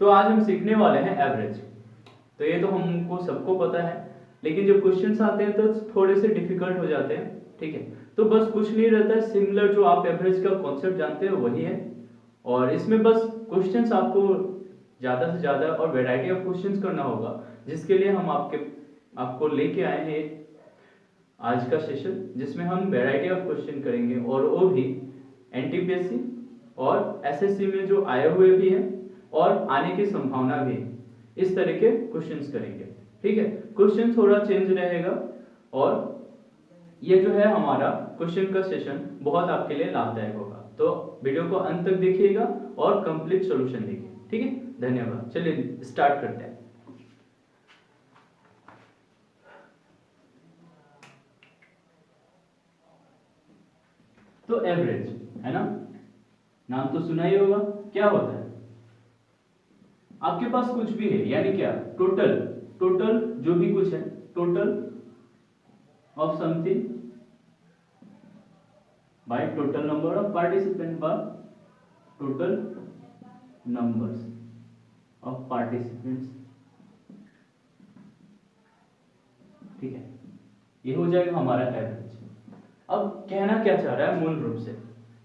तो आज हम सीखने वाले हैं एवरेज। तो ये तो हमको सबको पता है, लेकिन जब क्वेश्चंस आते हैं तो थोड़े से डिफिकल्ट हो जाते हैं। ठीक है, तो बस कुछ नहीं रहता है, सिमिलर जो आप एवरेज का कॉन्सेप्ट जानते हो वही है, और इसमें बस क्वेश्चंस आपको ज़्यादा से ज़्यादा और वैरायटी ऑफ क्वेश्चंस करना होगा, जिसके लिए हम आपको लेके आए हैं आज का सेशन, जिसमें हम वैरायटी ऑफ क्वेश्चन करेंगे, और वो भी एनटीपीएससी और एसएससी में जो आए हुए भी हैं और आने की संभावना भी है, इस तरह के क्वेश्चंस करेंगे। ठीक है, क्वेश्चन थोड़ा चेंज रहेगा, और ये जो है हमारा क्वेश्चन का सेशन बहुत आपके लिए लाभदायक होगा। तो वीडियो को अंत तक देखिएगा और कंप्लीट सॉल्यूशन देखिए। ठीक है, धन्यवाद। चलिए स्टार्ट करते हैं। तो एवरेज है ना, नाम तो सुना ही होगा। क्या होता है, आपके पास कुछ भी है, यानी क्या, टोटल टोटल जो भी कुछ है, total of something bye total number of participant, by total numbers of participants. ठीक है, ये हो जाएगा हमारा एवरेज। अब कहना क्या चाह रहा है मूल रूप से,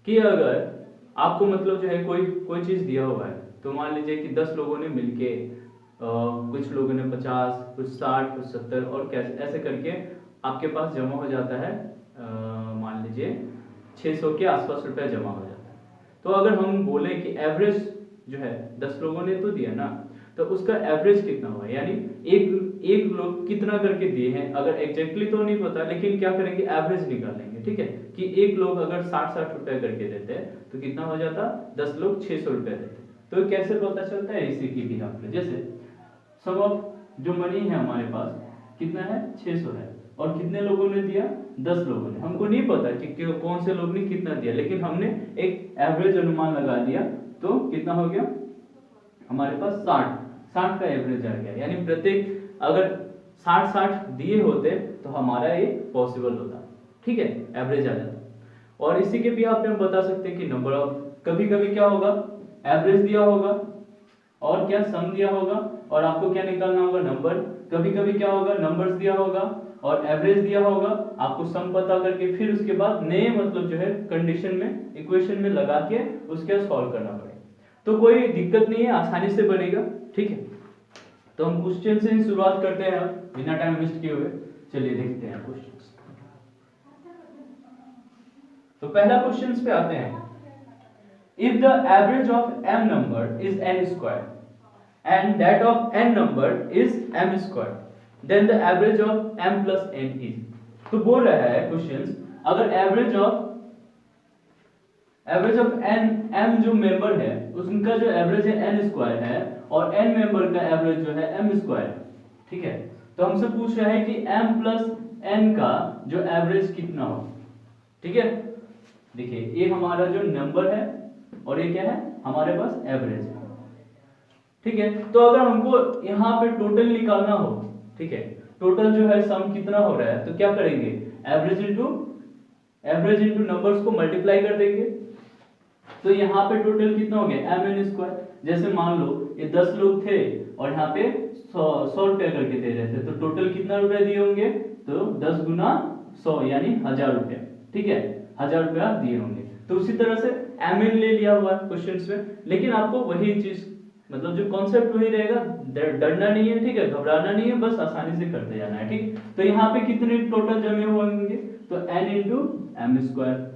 कि अगर आपको मतलब जो है कोई चीज दिया हुआ है, तो मान लीजिए कि 10 लोगों ने मिलके कुछ लोगों ने 50, कुछ 60, कुछ 70, और कैसे ऐसे करके आपके पास जमा हो जाता है, मान लीजिए 600 के आसपास रुपया जमा हो जाता है। तो अगर हम बोले कि एवरेज जो है 10 लोगों ने तो दिया ना, तो उसका एवरेज कितना हुआ, यानी एक लोग कितना करके दिए हैं, अगर एग्जैक्टली तो नहीं पता, लेकिन क्या करेंगे, एवरेज निकालेंगे। ठीक है, कि एक लोग अगर 60-60 रुपए करके देते हैं तो कितना हो जाता, 10 लोग 600 रुपए देते। तो कैसे पता चलता है, इसी की भी आप जैसे सम ऑफ जो मनी है हमारे पास कितना है, 600 है, और कितने लोगों ने दिया, 10 लोगों ने। हमको नहीं पता कि कौन से लोग ने कितना दिया, लेकिन हमने एक एवरेज अनुमान लगा दिया, तो कितना हो गया हमारे पास 60 का एवरेज आ गया। यानी प्रत्येक अगर 60-60 दिए होते तो हमारा ये पॉसिबल होता। ठीक है, एवरेज आ जाता। और इसी के भी आप हम बता सकते हैं कि नंबर ऑफ, कभी कभी क्या होगा, एवरेज दिया होगा और क्या सम दिया होगा, और आपको क्या निकालना होगा, नंबर। कभी कभी क्या होगा, नंबर्स दिया होगा और एवरेज दिया होगा, आपको सम पता करके फिर उसके बाद नए मतलब जो है कंडीशन में, इक्वेशन में लगा के उसके सॉल्व करना पड़ेगा। तो कोई दिक्कत नहीं है, आसानी से बनेगा। ठीक है, तो हम क्वेश्चन से ही शुरुआत करते हैं बिना टाइम वेस्ट किए हुए। चलिए देखते हैं क्वेश्चंस। तो पहला क्वेश्चन पे आते हैं। If the average of m number is n square and that of n number is m square, then the average of m plus n is. तो बोल रहा है क्वेश्चन, अगर एवरेज ऑफ n, m जो member है उनका जो average है n स्क्वायर है, और n मेंबर का एवरेज जो है m स्क्वायर। ठीक है, तो हमसे पूछ रहा है कि m प्लस n का जो एवरेज कितना हो। ठीक है, देखिए ये हमारा जो नंबर है और ये क्या है, हमारे पास एवरेज है। ठीक है, तो अगर हमको यहाँ पे टोटल निकालना हो, ठीक है, टोटल जो है सम कितना हो रहा है, तो क्या करेंगे, एवरेज इनटू नंबर्स को मल्टीप्लाई कर देंगे। तो यहाँ पे टोटल कितना हो गया, mn स्क्वायर। जैसे मान लो ये 10 लोग थे और यहाँ पे 100 रुपया करके दे रहे थे, तो टोटल कितना रुपया दिए होंगे, तो 10 गुना 100 यानी 1000 रुपया। ठीक है, 1000 रुपया दिए होंगे। तो उसी तरह से mn ले लिया हुआ है क्वेश्चंस में, लेकिन आपको वही चीज मतलब जो कॉन्सेप्ट वही रहेगा, डरना नहीं है। ठीक है, घबराना नहीं है, बस आसानी से करते जाना है। ठीक, तो यहाँ पे कितने टोटल जमे होंगे, तो n इंटू एम स्क्वायर।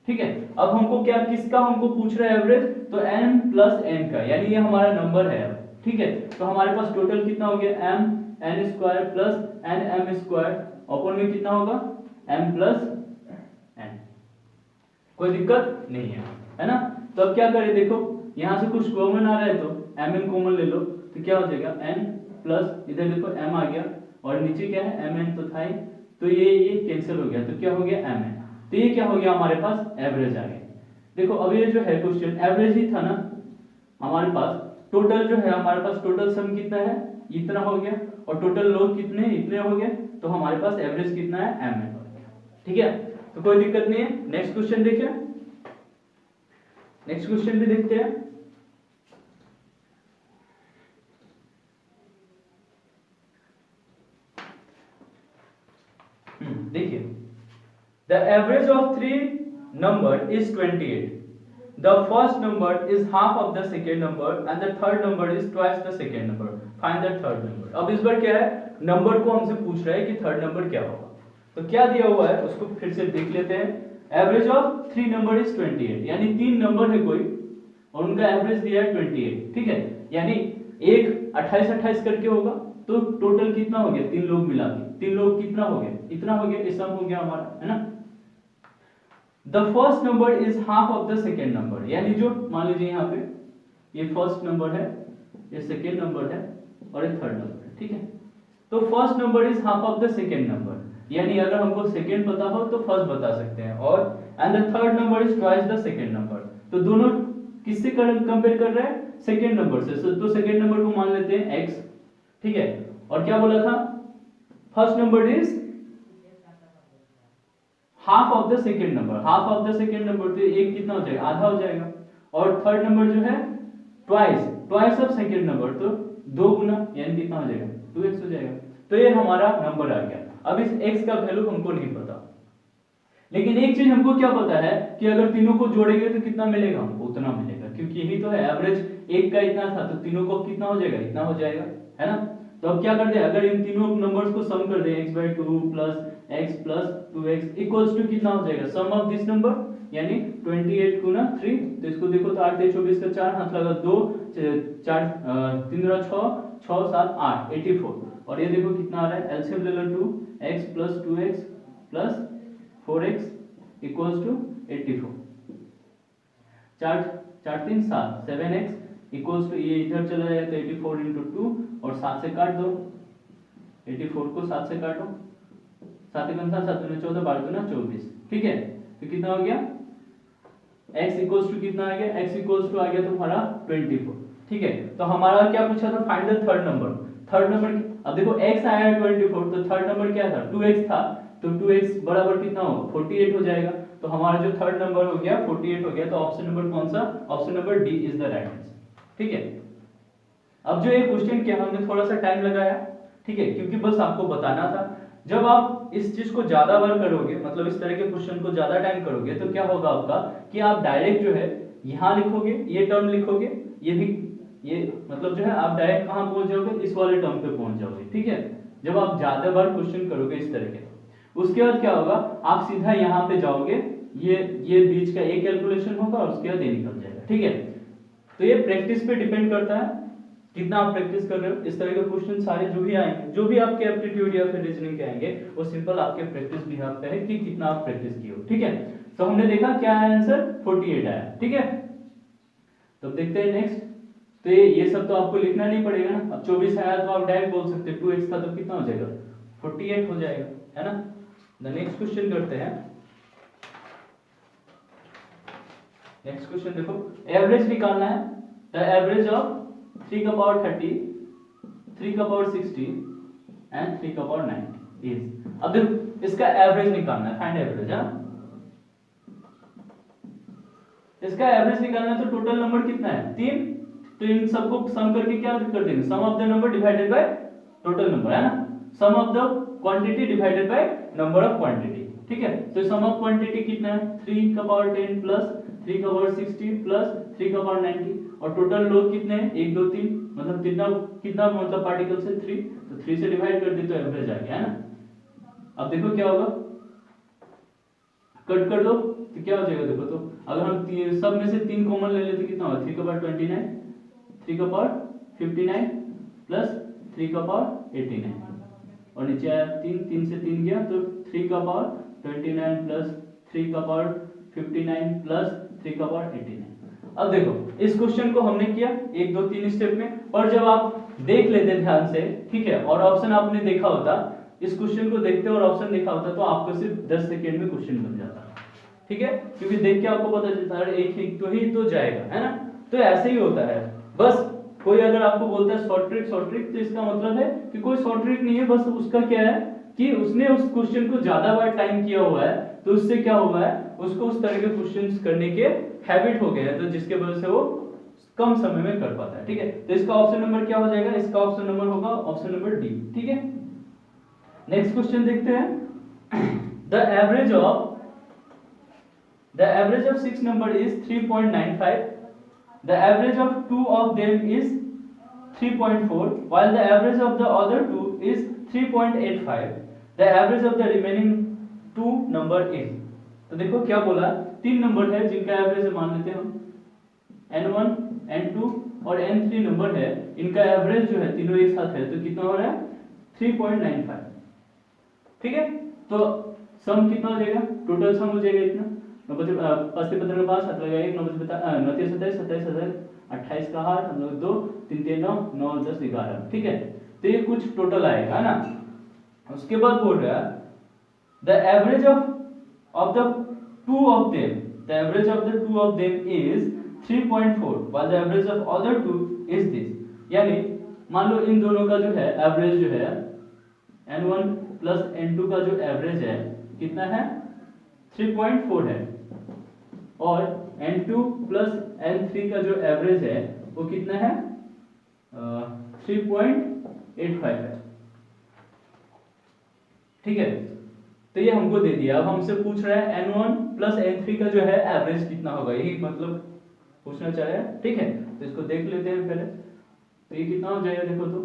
ठीक है, अब हमको क्या, किसका हमको पूछ रहा है एवरेज, तो n प्लस n का, यानी ये हमारा नंबर है। ठीक है, तो हमारे पास टोटल कितना हो गया, m n square plus n m square, अपन में कितना होगा, m प्लस n। कोई दिक्कत नहीं है ना। तो अब क्या करें, देखो यहाँ से कुछ कॉमन आ रहा है, तो mn कॉमन ले लो, तो क्या हो जाएगा, n प्लस इधर देखो m आ गया, और नीचे क्या है, mn तो था ही, तो ये कैंसिल हो गया, तो क्या हो गया, mn। तो ये क्या हो गया, हमारे पास एवरेज आ गया। देखो अब ये जो है क्वेश्चन एवरेज ही था ना हमारे पास। टोटल जो है हमारे पास, टोटल सम कितना है, इतना हो गया, और टोटल लोग कितने, इतने हो गए, तो हमारे पास एवरेज कितना है, mn हो गया। ठीक है, तो कोई दिक्कत नहीं है। नेक्स्ट क्वेश्चन देखिए, नेक्स्ट क्वेश्चन भी देखते हैं। देखिए the average of three number is 28, the first number is half of the second number and the third number is twice the second number, find the third number. अब इस बार क्या है, number को हमसे पूछ रहा है कि थर्ड नंबर क्या होगा। तो क्या दिया हुआ है उसको फिर से देख लेते हैं। Average of three number is 28, यानी तीन नंबर है कोई और उनका एवरेज दिया है 28, ठीक है, यानी एक 28 करके होगा, तो टोटल कितना हो गया, तीन लोग मिला के, तीन लोग कितना हो गया, इतना हो गया, ये सम हो गया हमारा, है ना। The first number is half of the second number, यानी जो मान लीजिए यहाँ पे ये फर्स्ट नंबर है, ये सेकेंड नंबर है और ये थर्ड नंबर है, ठीक है। तो first number is half of the second number, यानी अगर हमको सेकेंड पता हो तो फर्स्ट बता सकते हैं, और and the third number is twice the second number. तो दोनों किससे कंपेयर कर रहे हैं, सेकेंड नंबर से, तो सेकेंड नंबर को मान लेते हैं x, ठीक है। और क्या बोला था, first number is half of the second number, half of the second number, तो एक कितना हो जाएगा, आधा हो जाएगा, और थर्ड नंबर जो है ट्वाइस ऑफ सेकेंड नंबर, तो दो गुना, यानी कितना हो जाएगा, 2x हो जाएगा। तो ये हमारा नंबर आ गया। अब इस x का वैल्यू हमको नहीं पता, लेकिन एक चीज हमको क्या पता है कि अगर तीनों को जोड़ेंगे तो कितना मिलेगा, हमको उतना मिलेगा, क्योंकि यही तो है एवरेज, एक का इतना था तो तीनों को कितना हो जाएगा, इतना हो जाएगा, है ना। तो अब क्या कर दे, अगर इन तीनों नंबर्स को सम कर दे, x/2 plus x plus 2x equals to कितना हो जाएगा, सम ऑफ दिस नंबर, यानी 28 गुना 3, तो इसको देखो तो 8 3 24 का 4 हाथ लगा 2 4 3 6 6 7 8 84, और ये देखो कितना आ रहा है, एलसीएम ले लो 2x plus 2x plus 4x equals to 84, 4 4 3 7 7x equals to, ये इधर चला जाए तो 84 इंटू 2 और 7 से काट दो, 84 को 7 से काटो, 7 1 7 7 14 12 2 24, ठीक है। तो कितना हो गया, x इक्वल्स टू कितना आ गया, x इक्वल्स टू आ गया तुम्हारा 24, ठीक है। तो हमारा क्या पूछा था, find the third number, third number, अब देखो x आया है 24, तो थर्ड नंबर क्या था, 2x था, तो 2x बराबर कितना होगा, 48 हो जाएगा। तो हमारा जो थर्ड नंबर हो गया 48 हो गया, तो ऑप्शन नंबर कौन सा, option number D is the right answer, ठीक है। अब जो ये क्वेश्चन किया हमने थोड़ा सा टाइम लगाया, ठीक है, क्योंकि बस आपको बताना था। जब आप इस चीज को ज्यादा बार करोगे, मतलब इस तरह के क्वेश्चन को ज्यादा टाइम करोगे, तो क्या होगा आपका कि आप डायरेक्ट जो है यहाँ लिखोगे, ये टर्म लिखोगे, ये भी, ये मतलब जो है आप डायरेक्ट कहाँ पहुंच जाओगे, इस वाले टर्म पे पहुंच जाओगे, ठीक है। जब आप ज्यादा बार क्वेश्चन करोगे इस तरह के, उसके बाद क्या होगा, आप सीधा यहाँ पे जाओगे, ये बीच का एक कैलकुलेशन होगा और उसके बाद ये निकल जाएगा, ठीक है। तो ये प्रैक्टिस पे डिपेंड करता है कितना आप प्रैक्टिस कर रहे हो। इस तरह के क्वेश्चन सारे जो भी आएंगे, जो भी आपके एप्टीट्यूड या फिर रीजनिंग के आएंगे, वो सिंपल आपके प्रैक्टिस बिहाफ पे है कि कितना आप प्रैक्टिस किए हो, ठीक है। तो हमने देखा क्या है आंसर, 48 आया, ठीक है। तो देखते हैं नेक्स्ट। तो ये सब तो आपको लिखना नहीं पड़ेगा ना। अब 24 आया तो आप डायरेक्ट बोल सकते हैं 2x था तो कितना हो जाएगा, 48 हो जाएगा, है ना। द नेक्स्ट क्वेश्चन करते हैं। नेक्स्ट क्वेश्चन देखो, एवरेज निकालना है। द एवरेज ऑफ 3 का पावर 30, 3 का पावर 60 एंड 3 का पावर 90 इज, अब देखो इसका एवरेज निकालना है, फाइंड एवरेज। हाँ, इसका एवरेज निकालना है, तो टोटल नंबर कितना है, 3, तो इन सबको सम करके क्या कर देंगे, sum of the number divided by total number, है ना। Sum of the quantity divided by number of quantity, ठीक है। तो सम ऑफ क्वांटिटी कितना है, 3 का पावर 10 प्लस 3 का पावर 60 प्लस 3 का पावर 90, और टोटल लोग कितने हैं, 1 2 3, मतलब कितना मतलब पार्टिकल्स है 3, तो 3 से डिवाइड कर दी तो एवरेज आ गया, है ना। अब देखो क्या होगा, कट कर दो तो क्या हो जाएगा, देखो तो अगर हम सब में से 3 कॉमन ले लेते कितना होगा, 3 का पावर 29, 3 का पावर 59 प्लस 3 का पावर 89, और नीचे आया 3 से 3 गया तो 3 का पावर 29 प्लस 3 का पावर 59 प्लस 3 का पावर 89। अब देखो इस क्वेश्चन को हमने किया 1 2 3 स्टेप में, और जब आप देख लेते ध्यान से, ठीक है, और ऑप्शन आपने देखा होता, इस क्वेश्चन को देखते और ऑप्शन देखा होता, तो आपको सिर्फ 10 सेकेंड में क्वेश्चन बन जाता, ठीक है, क्योंकि देख के आपको पता चलता है एक तो ही तो जाएगा, है ना। तो ऐसे ही होता है, बस कोई अगर आपको बोलता है शॉर्ट ट्रिक तो इसका मतलब है कि कोई शॉर्ट ट्रिक नहीं है, बस उसका क्या है कि उसने उस क्वेश्चन को ज्यादा बार टाइम किया हुआ है, तो उससे क्या हुआ है, उसको उस तरह के क्वेश्चंस करने के हैबिट हो गए हैं, तो जिसके वजह से वो कम समय में कर पाता है, ठीक है। तो इसका ऑप्शन नंबर क्या हो जाएगा, इसका ऑप्शन नंबर होगा ऑप्शन नंबर डी, ठीक है। नेक्स्ट क्वेश्चन देखते हैं। the average of 6 number is 3.95. The average of 2 of them is 3.4, while the average of the other two is 3.85. The average of the remaining 2 number is, तो देखो क्या बोला, 3 number है जिनका एवरेज मान लेते हैं हम n1, n2 और n3 नंबर है, इनका एवरेज जो है तीनों एक साथ है, तो कितना हो रहा है 3.95। ठीक है, तो सम कितना हो जाएगा, टोटल सम हो जाएगा इतना 80 15 का 5 7 लगाएंगे 9 27 27 27 28 का 8 हम लोग 2 3 3 9 9 10 11। ठीक है, तो ये कुछ टोटल आएगा ना। उसके बाद बोल रहा है the average of the two of them, the average of the two of them is 3.4 while the average of other two is this। यानी मान लो इन दोनों का जो है एवरेज जो है n1 प्लस n2 का जो एवरेज है कितना है 3.4 है, और n2 प्लस n3 का जो एवरेज है वो कितना है 3.85 है। ठीक है, तो ये हमको दे दिया। अब हमसे पूछ रहा है n1 प्लस n3 का जो है एवरेज कितना होगा, यही मतलब पूछना चाह रहा है। ठीक है, तो इसको देख लेते हैं पहले, तो ये कितना हो जाएगा देखो, तो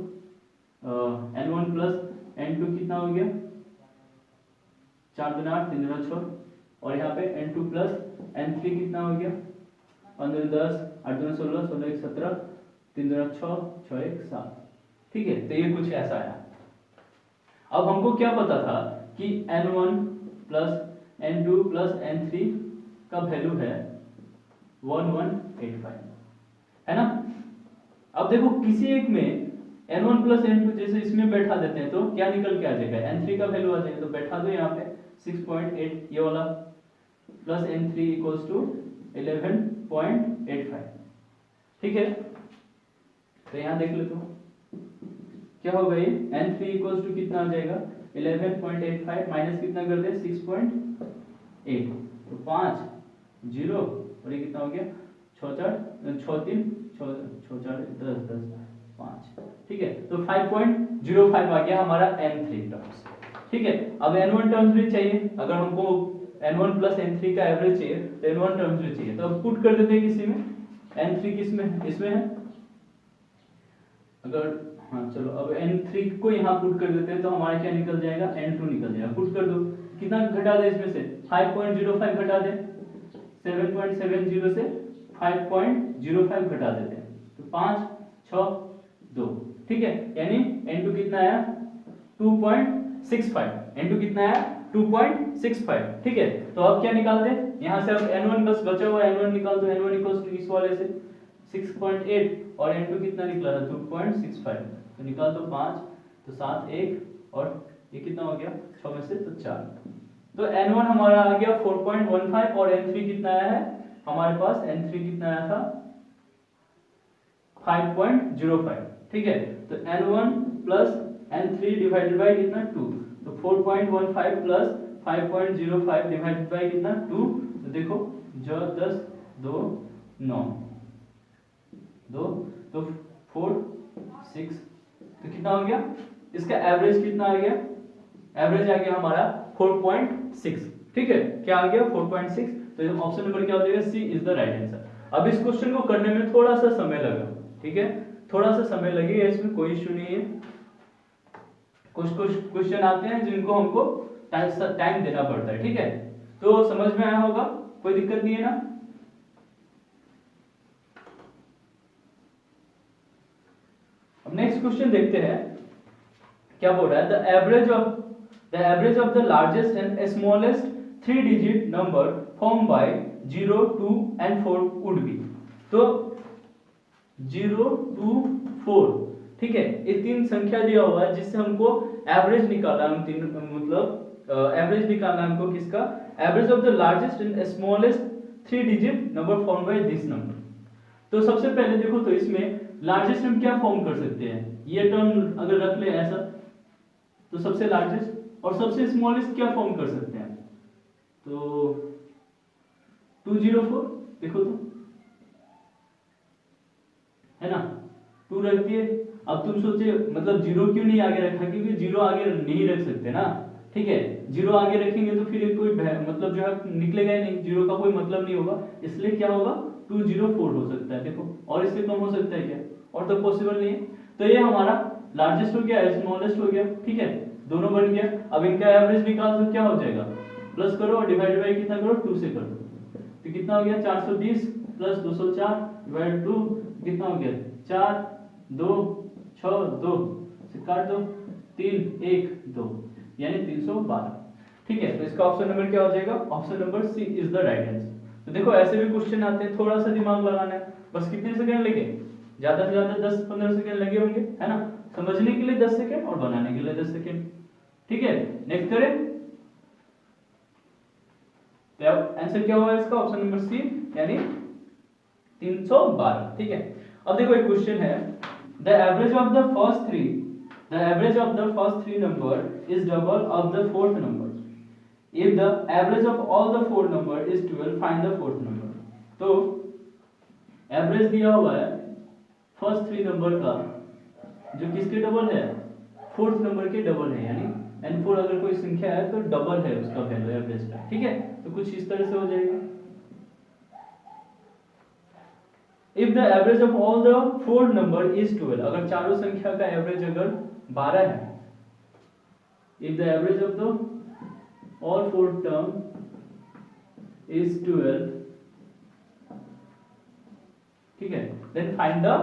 n1 प्लस n2 कितना हो गया 4 दूना 8 3 दूना 6, और यहाँ पे n2 प्लस n3 कितना हो गया 15 10 8 दूना 16 16 1 17 3 दूना 6 6 1 7। ठीक है, तो ये कुछ ऐसा है। अब हमको क्या पता था कि n1 plus n2 plus n3 का वैल्यू है 1185, है ना। अब देखो किसी एक में n1 प्लस n2 जैसे इसमें बैठा देते हैं तो क्या निकल के आ जाएगा, n3 का वैल्यू आ जाएगा, तो बैठा दो यहाँ पे 6.8 ये वाला प्लस n3 इक्वल्स टू 11.85। ठीक है, तो यहाँ देख लेते हो क्या होगा, ये n3 इक्वल्स टू कितना आ जाएगा 11.85 माइनस कितना कर दे 6.8, तो 5 0 और ये कितना हो गया 6 4 6 3 6 4 10 10 5। ठीक है, तो 5.05 आ गया हमारा n3 टर्म्स। ठीक है, अब n1 टर्म्स भी चाहिए, अगर हमको n1 प्लस n3 का एवरेज चाहिए तो n1 टर्म्स भी चाहिए, तो अब पुट कर देते हैं किसी में, n3 किस में, इसमें है, अगर हाँ चलो अब n3 को यहाँ पुट कर देते हैं तो हमारा क्या निकल जाएगा n2 निकल जाएगा। पुट कर दो, कितना घटा दे इसमें से 5.05 घटा दे, 7.70 से 5.05 घटा देते हैं, तो 5 6 2। ठीक है, यानी n2 कितना आया 2.65, n2 कितना आया 2.65। ठीक है, तो अब क्या निकालते हैं यहाँ से, अब n1 बस बचा हुआ n1 निकाल दो, n1 इक्वल्स टू इस वाले से 6.8 और n2 कितना निकला था 2.65, तो निकाल दो 5 तो 7 1 और ये कितना हो गया 6 में से तो 4, तो n1 हमारा आ गया 4.15 और n3 कितना आया है हमारे पास, n3 कितना आया था 5.05। ठीक है, तो n1 plus n3 divided by कितना 2, तो 4.15 प्लस 5.05 डिवाइडेड बाय कितना 2, तो देखो जो 10 2 9 2 तो 4 6, तो कितना हो गया, इसका एवरेज कितना आ गया, एवरेज आ गया हमारा 4.6। ठीक है, क्या आ गया 4.6, तो ऑप्शन नंबर क्या हो जाएगा, सी इज द राइट आंसर। अब इस क्वेश्चन को करने में थोड़ा सा समय लगा, ठीक है, थोड़ा सा समय लगेगा, इसमें कोई इश्यू नहीं है। कुछ क्वेश्चन आते हैं जिनको हमको टाइम देना पड़ता है। ठीक है, तो समझ में आया होगा, कोई दिक्कत नहीं है ना। अब नेक्स्ट क्वेश्चन देखते हैं क्या बोल रहा है, the average of the largest and smallest 3 digit number form by 0 2 and 4 would be. तो 0 2 4, ठीक है, ये 3 संख्या दिया हुआ है जिससे हमको एवरेज निकालना है, मतलब एवरेज निकालना है हमको किसका, average of the largest and smallest 3 digit number form by this number. तो सबसे पहले देखो, तो इसमें लार्जेस्ट हम क्या फॉर्म कर सकते हैं, ये टर्म अगर रख ले ऐसा, तो सबसे लार्जेस्ट, और सबसे स्मॉलेस्ट क्या फॉर्म कर सकते हैं, तो 204 देखो तो, है ना, 2 रख दिए। अब तुम सोचे मतलब 0 क्यों नहीं आगे रखा, क्योंकि 0 आगे नहीं रख सकते ना, ठीक है, जीरो आगे रखेंगे तो फिर कोई मतलब जो है निकलेगा ही नहीं, जीरो का कोई मतलब नहीं होगा, इसलिए क्या होगा 204 हो सकता है। देखो, और इससे कम हो सकता है क्या? और तो पॉसिबल नहीं है। तो ये हमारा लार्जेस्ट हो गया, स्मॉलेस्ट हो गया, ठीक है, दोनों बन गया। अब इनका एवरेज निकाल तो क्या हो जाएगा, प्लस करो और डिवाइड बाय कितना करो, 2 से कर दो, तो कितना हो गया 420 प्लस 204 डिवाइड 2 कितना हो गया 4 2 6 2 से काट दो 3 1 2 यानी 312। ठीक है, तो इसका ऑप्शन नंबर क्या हो जाएगा, option number C is the right answer. तो देखो ऐसे भी क्वेश्चन आते हैं, थोड़ा सा दिमाग लगाना है, बस कितने सेकंड लगे, ज्यादा से ज्यादा 10-15 सेकंड लगे होंगे, है ना, समझने के लिए 10 सेकंड और बनाने के लिए 10 सेकंड। ठीक है, नेक्स्ट करें। तो आंसर क्या होगा इसका, ऑप्शन नंबर सी यानी 312। ठीक है, अब देखो एक क्वेश्चन है, the average of the first three number is double of the fourth number. If the average of all the four number is 12, find the fourth number। तो एवरेज दिया हुआ है फर्स्ट थ्री नंबर का, जो किसके double है, fourth number के double है, यानी n4 अगर कोई संख्या है तो डबल है उसका वैल्यू एवरेज का। ठीक है, तो कुछ इस तरह से हो जाएगा, if the average of all the four number is 12, अगर चारों संख्या का एवरेज अगर 12 है, if the average of the all four term is 12, ठीक है, then find the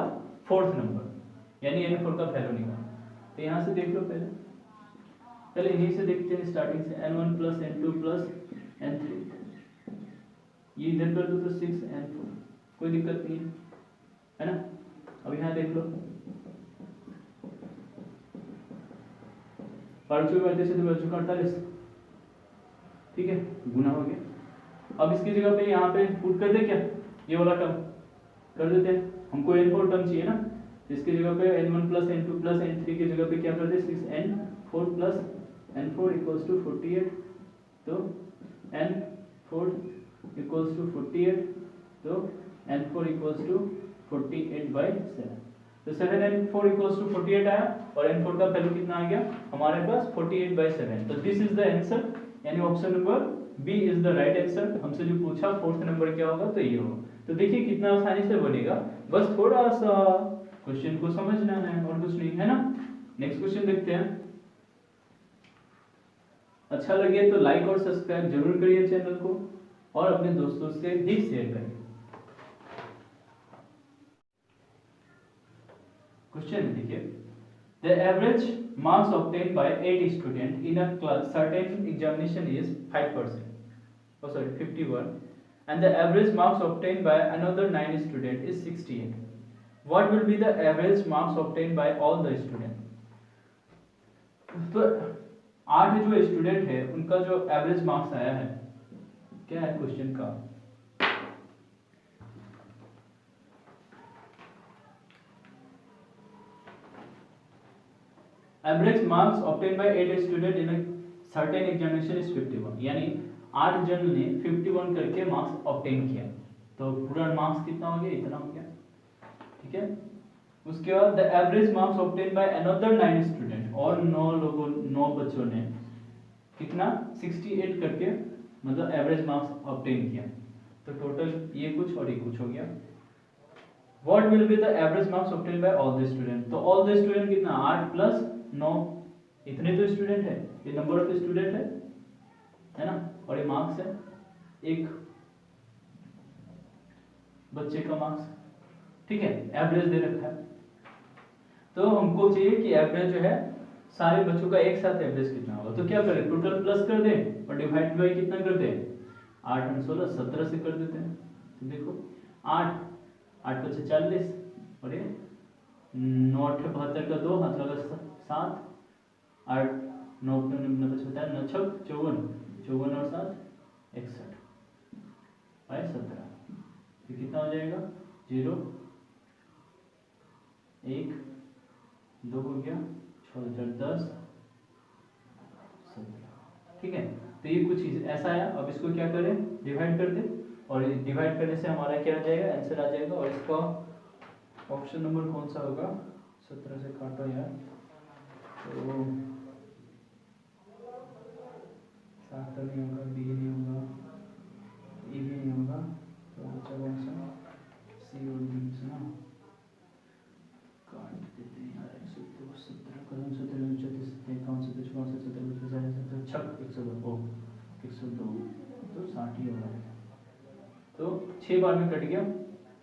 fourth number, यानी n4 का वैल्यू निकाल। तो यहां से देख लो पहले इन्हीं से देखते हैं, स्टार्टिंग से n1 plus n2 plus n3, ये इधर कर दो तो 6 n4, कोई दिक्कत नहीं है ना। अब यहां देख लो, 5 से तो बच चुका 48, ठीक है, गुना हो गया। अब इसकी जगह पे यहाँ पे पुट कर दे, क्या ये वाला टर्म कर देते हैं, हमको n4 टर्म चाहिए ना, इसकी जगह पे n1 plus n2 plus n3 की जगह पे क्या कर दे 6n4 plus n4 equals to 48, तो n4 इक्वल्स टू 48, तो n4 इक्वल्स टू 48/7, तो 7n4 इक्वल्स टू 48 आया, और n4 का वैल्यू कितना आ गया हमारे पास 48/7। तो दिस इज द आंसर, यानी option number B is the right answer. हमसे जो पूछा फोर्थ नंबर क्या होगा, तो ये होगा। तो देखिए कितना आसानी से बनेगा, बस थोड़ा सा क्वेश्चन को समझना है और कुछ नहीं, है ना। नेक्स्ट क्वेश्चन देखते हैं। अच्छा लगे तो लाइक और सब्सक्राइब जरूर करिए चैनल को, और अपने दोस्तों से भी शेयर करिए। क्वेश्चन देखिए, the average marks obtained by 8 students in a certain examination is 51, and the average marks obtained by another 9 students is 68. What will be the average marks obtained by all the students? तो 8 जो student है उनका जो average marks आया है, क्या है question का, average marks obtain bye 8 student in a certain examination is 51, यानी 8 जन ने 51 करके मार्क्स ऑब्टेन किया, तो पूरा मार्क्स कितना हो गया, इतना हो गया। ठीक है, उसके बाद the average marks obtain by another 9 student, और 9 बच्चों ने कितना 68 करके मतलब एवरेज मार्क्स ऑब्टेन किया, तो टोटल ये कुछ और ये कुछ हो गया। What will be the average marks obtained by all the student? तो all the student कितना 8 प्लस 9, इतने तो स्टूडेंट है, ये नंबर ऑफ स्टूडेंट है ना, और ये मार्क्स है एक बच्चे का मार्क्स। ठीक है, एवरेज दे रखा है, तो हमको चाहिए कि एवरेज जो है सारे बच्चों का एक साथ एवरेज कितना होगा। तो क्या करें, टोटल प्लस कर दें और डिवाइड बाय कितना कर दें, 8 और 16 17 से कर देते हैं। तो देखो 8 8 5 40, और ये 9 8 72 का 2 हाथ लगा 7, 8 9 9 55 9 6 54 54 और 7 61 बाय 17, तो कितना हो जाएगा 0 1 2 हो गया 6 10 17। ठीक है, तो ये कुछ ऐसा है। अब इसको क्या करें, डिवाइड कर दें, और डिवाइड करने से हमारा क्या आ जाएगा, आंसर आ जाएगा। और इसका ऑप्शन नंबर कौन सा होगा, 17 से काटो यार, तो सात तो नहीं होगा, बी नहीं होगा, ई भी नहीं होगा, तो बच्चा कौन सा, सी और डी ना काट देते हैं यार। 117 कदम 17 34 51 57 57 57 छक 102 102 तो 60 ही होगा। तो 6 बार में कट गया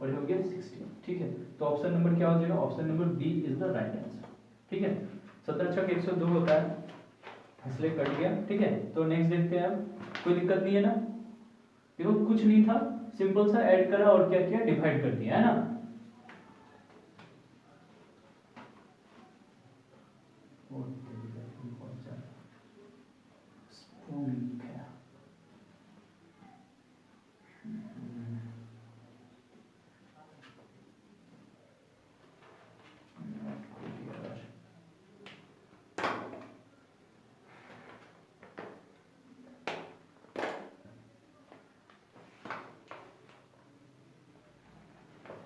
और हो गया 60। ठीक है, तो ऑप्शन नंबर क्या हो जाएगा, option number B is the right answer. ठीक है, 17 छक 102 होता है, इसलिए कट गया। ठीक है, तो नेक्स्ट देखते हैं। अब कोई दिक्कत नहीं है ना, देखो कुछ नहीं था, सिंपल सा ऐड करा और क्या किया, डिवाइड कर दिया, है ना।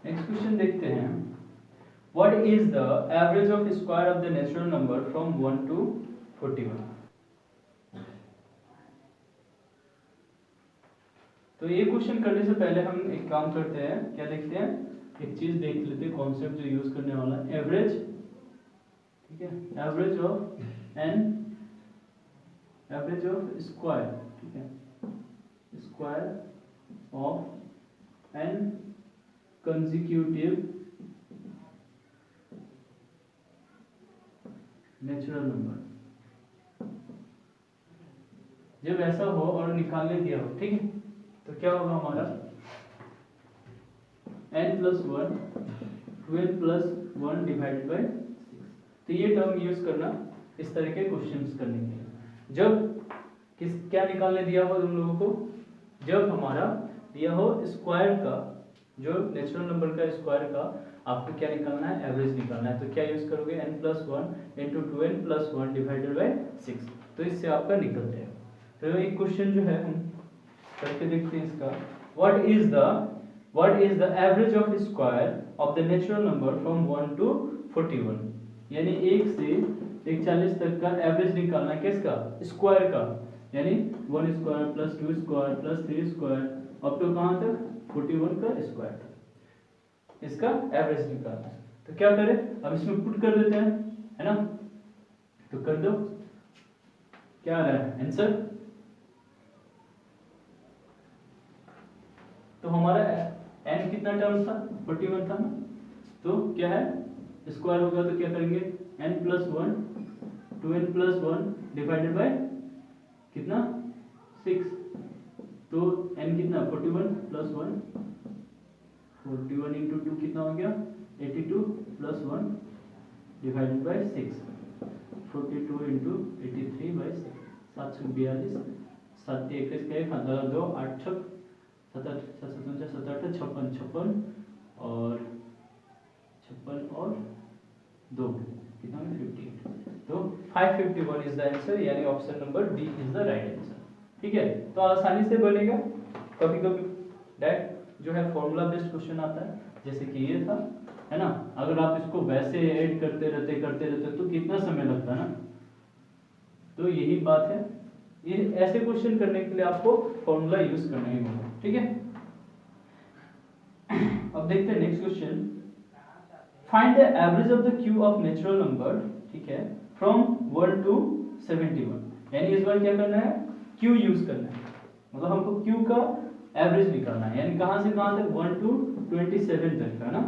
नेक्स्ट क्वेश्चन देखते हैं। What is the average of square of the natural number from 1 to 41। तो ये क्वेश्चन करने से पहले हम एक काम करते हैं, क्या देखते हैं, एक चीज देख लेते हैं, कॉन्सेप्ट जो यूज करने वाला है, एवरेज। ठीक है, average of N, average of square. ठीक है, square of N consecutive natural number. जब ऐसा हो और निकालने दिया हो, ठीक है, तो क्या होगा हमारा n + 1 12 + 1 डिवाइडेड बाय 6। तो ये टर्म यूज करना इस तरह के क्वेश्चंस करने के लिए। जब क्या निकालने दिया हो तुम लोगों को, जब हमारा दिया हो स्क्वायर का, जो नेचुरल नंबर का स्क्वायर का आपको क्या निकालना है, एवरेज निकालना है, तो क्या यूज करोगे, n + 1 × 2n + 1 डिवाइडेड बाय 6। तो इससे आपका निकल जाएगा। तो एक क्वेश्चन जो है हम करके देखते हैं इसका। What is the average of square of the natural number from 1 to 41, यानी 1 से 41 तक का एवरेज निकालना है, किसका, स्क्वायर का, यानी 1 square + 2 square + 3 square up to कहां तक, 41 का स्क्वायर, इसका एवरेज निकालना है। तो क्या करें, अब इसमें पुट कर देते हैं, है ना। तो कर दो, क्या आ रहा है आंसर। तो हमारा n कितना टर्म था, 41 था ना, तो क्या है, स्क्वायर होगा तो क्या करेंगे, n + 1 2n + 1 डिवाइडेड बाय कितना, 6। तो n कितना, 41 + 1, 41 × 2 कितना हो गया, 82 + 1 डिवाइडेड बाय 6, 42 × 83 बाय 6, 742 7 21 का 1 2 8 6 7 7 7 8 56 56 और 56 और 2 कितना है, 58। तो 551 इज द आंसर, यानी option number D is the right answer. ठीक है, तो आसानी से बनेगा। कभी कभी डायरेक्ट जो है फॉर्मूला बेस्ड क्वेश्चन आता है, जैसे कि ये था, है ना। अगर आप इसको वैसे ऐड करते रहते तो कितना समय लगता ना। तो यही बात है, ये ऐसे क्वेश्चन करने के लिए आपको फॉर्मूला यूज करना ही होगा। ठीक है, अब देखते हैं next question. Find the average of the Q of natural number, ठीक है, फ्रॉम 1 to 71। यानी इस बार क्या करना है, क्यू यूज करना है, मतलब हमको क्यू का एवरेज निकालना है, यानी कहां से कहां तक, 1 to 27 तक का ना,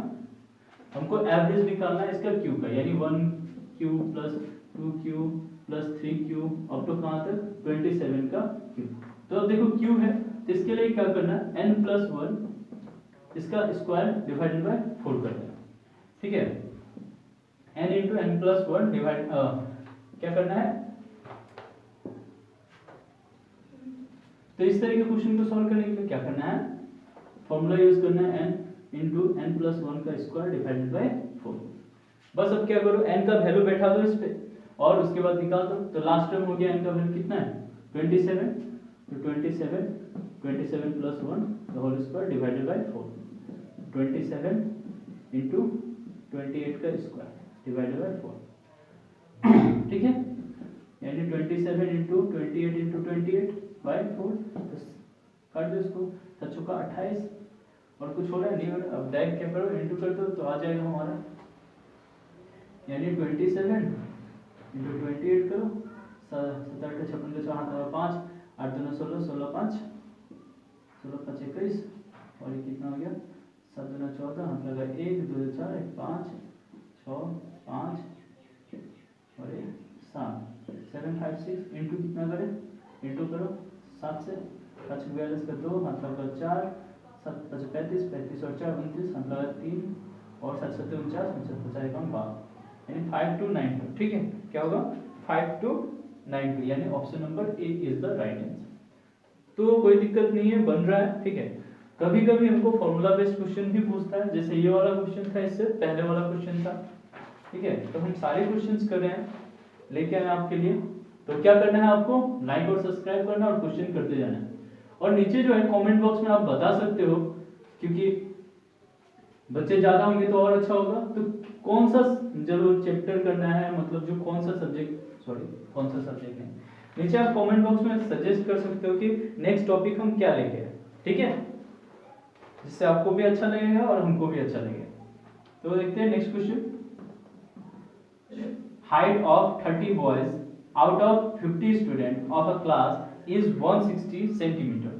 हमको एवरेज निकालना है इसका क्यू का, यानी 1q + 2q + 3q up to कहां तक, 27 का क्यू। तो अब देखो क्यू है, तो इसके लिए क्या करना है, n + 1 इसका स्क्वायर डिवाइडेड बाय 4 करना है। ठीक है, n × n + 1 डिवाइड क्या करना है। तो इस तरह के क्वेश्चन को सॉल्व करने के लिए क्या करना है, फॉर्मूला यूज करना है, n × n + 1 का स्क्वायर डिवाइडेड बाय 4। बस अब क्या करो, n का वैल्यू बैठा दो इस पे और उसके बाद निकाल दो। तो लास्ट टर्म हो गया, n का वैल्यू कितना है, 27। तो 27 + 1 the whole square divided by 4, 27 × 28 का स्क्वायर डिवाइडेड बाय 4। ठीक है, यानी 27 × 28 × 28 बाई 4, काट दो इसको, 7 चौका 28, और कुछ हो रहा है नहीं हो रहा। अब डायरेक्ट क्या करो, इंटू कर दो तो आ जाएगा हमारा, यानी 27 इंटू 28 करो, 7 8 56 के 5, 8 2 16, 16 5 21, और ये कितना हो गया, 7 2 14, हाथ लगा 1 2 4 1 5 6 5 और 1 7, 7 5 6 इंटू कितना करें, इंटू करो 7 से, 5 42 का 2, हाथ लगा 4, 7 5 35 35 और 4 29, हाथ लगा 3 और 7 7 49 49 कम 12, यानी 5292। ठीक है, क्या होगा 5292, यानी option number A is the right answer. तो कोई दिक्कत नहीं है, बन रहा है। ठीक है, कभी कभी हमको फॉर्मूला बेस्ड क्वेश्चन भी पूछता है, जैसे ये वाला क्वेश्चन था, इससे पहले वाला क्वेश्चन था। ठीक है, तो हम सारे क्वेश्चंस कर रहे हैं, लेके आए आपके लिए। तो क्या करना है आपको, लाइक और सब्सक्राइब करना और क्वेश्चन करते जाना है। और नीचे जो है कमेंट बॉक्स में आप बता सकते हो, क्योंकि बच्चे ज्यादा होंगे तो और अच्छा होगा, तो कौन सा जरूर चैप्टर करना है, मतलब जो कौन सा सब्जेक्ट नहीं, नीचे आप कमेंट बॉक्स में सजेस्ट कर सकते हो कि नेक्स्ट टॉपिक हम क्या लेके आए। ठीक है, जिससे आपको भी अच्छा लगेगा और हमको भी अच्छा लगेगा। तो देखते हैं next question. Height of 30 boys out of 50 students of a class is 160 centimeter.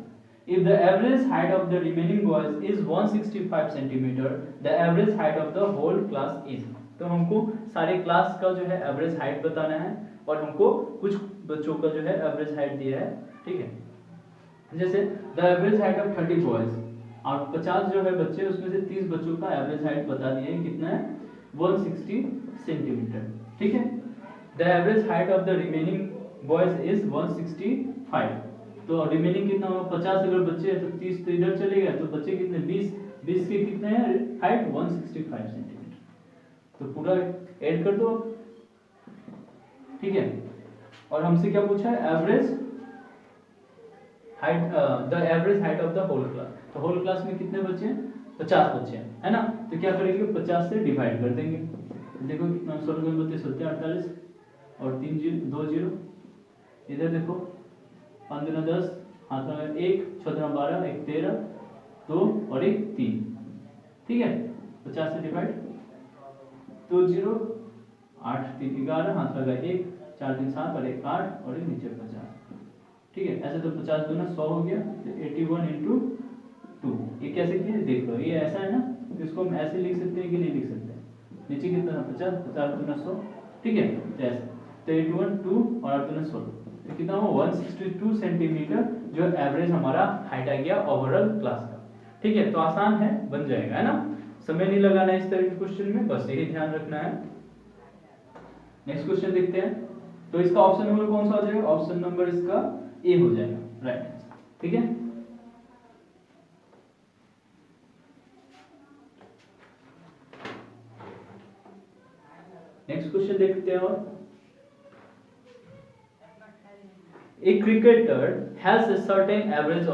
If the average height of the remaining boys is 165 centimeter, the average height of the whole class is। तो हमको सारे class का जो है average height बताना है, और हमको कुछ बच्चों का जो है एवरेज हाइट दिया है। ठीक है, जैसे the average height of 30 boys, और 50 जो है बच्चे, उसमें से 30 बच्चों का एवरेज हाइट बता दिया है, कितना है 160 सेंटीमीटर। ठीक है, The average height of the remaining boys is 165। तो रिमेनिंग कितना होगा, 50 अगर बच्चे हैं तो 30 तो इधर चलेगा, तो बच्चे कितने 20 के कितने हैं हाइट 165 सेंटीमीटर। तो पूरा ऐड कर दो। ठीक है, और हमसे क्या पूछा है, average height, the average height of the whole class. तो होल क्लास में कितने बच्चे हैं, 50 बच्चे हैं, है ना। तो क्या करेंगे, 50 से डिवाइड कर देंगे। देखो कितना, 16 32 17 48 और 3 2 0, इधर देखो 5 2 10, हाथ में 1 6 2 12 1 13 2 और 1 3। ठीक है, 50 से डिवाइड, 2 0 8 3 11, हाथ लगा 1 4 3 7 और 1 8 और 1 नीचे 50। ठीक है, ऐसे तो 50 दूना 100 हो गया, तो 81 इंटू 2। ये कैसे किया देख लो, ये ऐसा है ना, इसको हम ऐसे लिख सकते हैं कि नहीं लिख सकते, नीचे कितना 50 50 दूना 100। ठीक है, तो ऐसे, तो 81 2 और 8 दूना 16, तो कितना हुआ 162 सेंटीमीटर जो एवरेज हमारा हाइट आ गया ओवरऑल क्लास का। ठीक है, तो आसान है, बन जाएगा, है ना। समय नहीं लगाना इस तरह के क्वेश्चन में, बस यही ध्यान रखना है। नेक्स्ट क्वेश्चन देखते हैं। तो इसका ऑप्शन नंबर कौन सा हो जाएगा, ऑप्शन नंबर इसका ए हो जाएगा, राइट आंसर। ठीक है, नेक्स्ट क्वेश्चन देखते हैं। और a cricketer has a certain average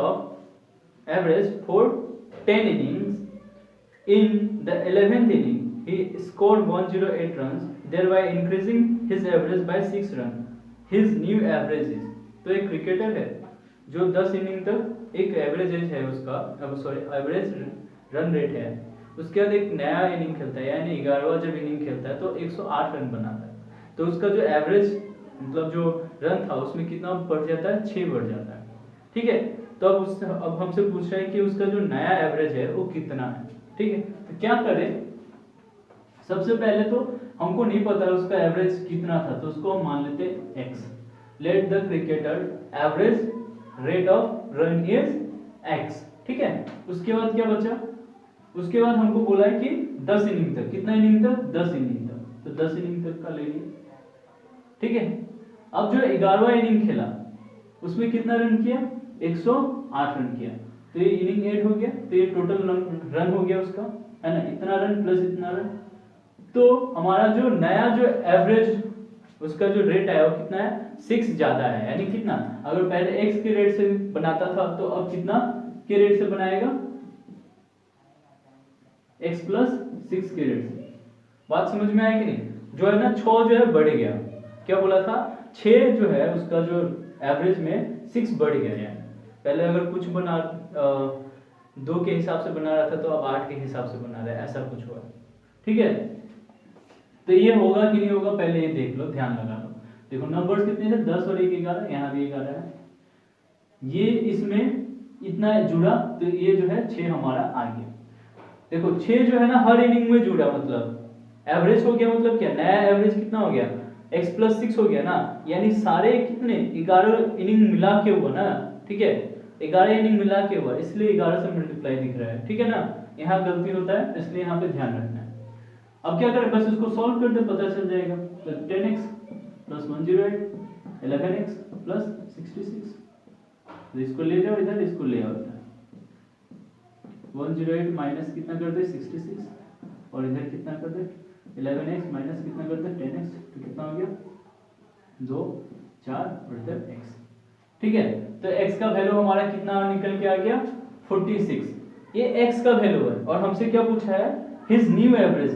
for 10 innings. In the 11th inning he scored 108 runs, thereby increasing his average by 6 runs. His new average is। तो एक क्रिकेटर है जो 10 इनिंग तक एक एवरेज है उसका, एवरेज रन रेट है, उसके बाद एक नया इनिंग खेलता है, यानी 11वां जब इनिंग खेलता है तो 108 रन बनाता है। तो उसका जो एवरेज मतलब जो रन था उसमें कितना बढ़ जाता है, 6 बढ़ जाता है। ठीक है, तो अब हमसे पूछ रहे हैं कि उसका जो नया एवरेज है वो कितना है। ठीक है, तो क्या करें, सबसे पहले तो हमको नहीं पता है उसका एवरेज कितना था, तो उसको हम मान लेते हैं x। Let the cricketer average rate of run is x। ठीक है, उसके बाद क्या बचा, उसके बाद हमको बोला है कि 10 इनिंग तक, कितना इनिंग तक, 10 इनिंग तक, तो 10 इनिंग तक का ले लिए। ठीक है, अब जो 11वां इनिंग खेला उसमें कितना रन किया, 108 रन किया, तो ये इनिंग 8 हो गया, तो ये टोटल रन हो गया उसका, है ना, इतना रन प्लस इतना रन। तो हमारा जो नया जो एवरेज उसका जो रेट है वो कितना है, 6 ज्यादा है, यानी कितना, अगर पहले x के रेट से बनाता था तो अब कितना के रेट से बनाएगा, x प्लस 6 के रेट से। बात समझ में आया कि नहीं, जो है ना 6 जो है बढ़ गया, क्या बोला था, 6 जो है उसका जो एवरेज में 6 बढ़ गया है। पहले अगर कुछ बना 2 के हिसाब से बना रहा था तो अब 8 के हिसाब से बना रहा है, ऐसा कुछ हुआ। ठीक है, तो ये होगा कि नहीं होगा पहले ये देख लो, ध्यान लगा लो। देखो नंबर्स कितने थे, 10 और 1 11, यहाँ भी 11 है, ये इसमें इतना जुड़ा तो ये जो है 6 हमारा आ गया। देखो 6 जो है ना हर इनिंग में जुड़ा, मतलब एवरेज हो गया, मतलब क्या नया एवरेज कितना हो गया, x + 6 हो गया ना, यानी सारे कितने 11 इनिंग मिला के हुआ ना। ठीक है, 11 इनिंग मिला के हुआ, इसलिए 11 से मल्टीप्लाई दिख रहा है। ठीक है ना, यहाँ गलती होता है इसलिए यहाँ पे ध्यान रखना है। अब क्या करें, बस इसको सॉल्व कर दे, पता चल जाएगा। तो 10x + 108 11x + 66, तो इसको ले जाओ इधर, इसको ले आओ इधर। 108 माइनस कितना कर दे 66, और इधर कितना कर दे 11x माइनस कितना कर दे 10x, तो कितना हो गया 2 4 और इधर x। ठीक है, तो x का वैल्यू हमारा कितना निकल के आ गया 46। ये x का वैल्यू है और हमसे क्या पूछा है हिज न्यू एवरेज,